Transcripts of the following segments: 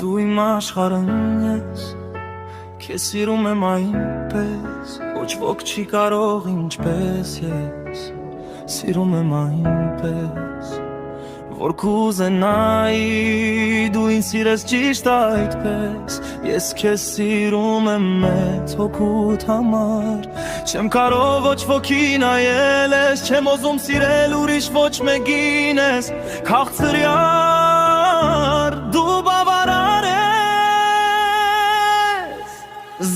Դու իմ աշխարհն ես, քեզ սիրում եմ այնպես, ոչ ոք չի կարող ինչպես ես, սիրում եմ այնպես, որ կուզենայի դու ինձ սիրես ճիշտ այդպես, ես քեզ սիրում եմ մեծ հոգուդ համար, չեմ կարող ոչ ոքի նայել ես, չեմ ուզում սիրել ուրիշ ոչ մեկին ես, քաղցրյար դու բավարար ես,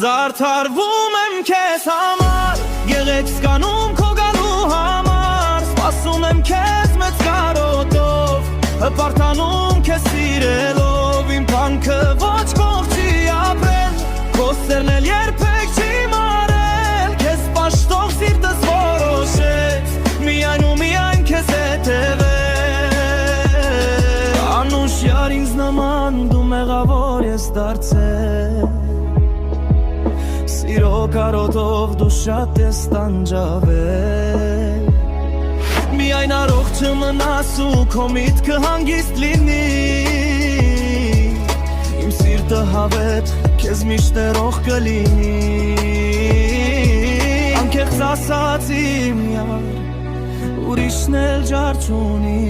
զարդարվում եմ քեզ համար, գեղեցկանում քո գալու համար, սպասում եմ քեզ մեծ կարոտով, հպարտանում քեզ սիրելով, իմ կյանքը ոչ կողք չի ապրել, քո սերն էլ երբեք չի մարել, քեզ պաշտող սիրտս որոշեց, միայն ու միայն քեզ հետևել, անուշյար ինձ նման դու մեղավոր ես դարձել, սիրո կարոտով դու շատ ես տանջավել, միայն առողջ մնաս ու քո միտքը հանգիստ լինի, իմ սիրտը հավետ քեզ միշտ ներող կլինի, անկեղծ ասած իմ յար, ուրիշն էլ ջար չունի,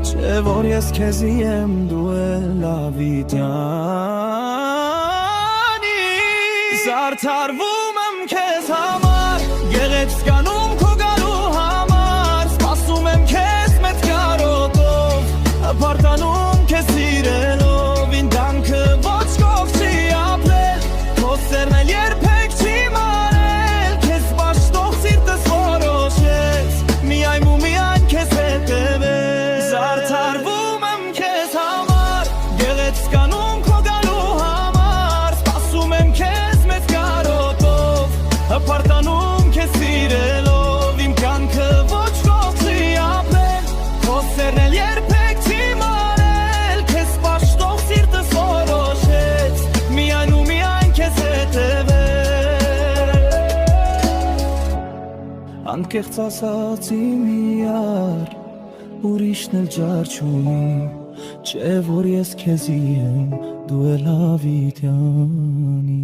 չէ որ ես քեզի եմ դու էլ ավիտյանի, զարդարվում եմ քեզ համար, գեղեցկանում քո գալու համար, սպասում եմ քեզ մեծ կարոտով, հպարտանում քեզ սիրելով, իմ կյանքը ոչ կողք չի ապրել, քո սերն էլ երբեք չի մարել, քեզ պաշտող սիրտս որոշեց, միայն ու միայն քեզ հետևել, զարդարվում եմ քեզ համար, գեղեցկանում քո գալու համար, սպասում եմ քեզ մեծ կարոտով, հպարտանում քեզ սիրելով, իմ կյանքը ոչ կողք չի ապրել, քո սերն էլ երբեք չի մարել, քեզ պաշտող սիրտս որոշեց, միայն ու միայն քեզ հետևել, անկեղծ ասած իմ յար, ուրիշն էլ ջար չունի, չէ որ ես քեզի եմ դու էլ ավիտյանի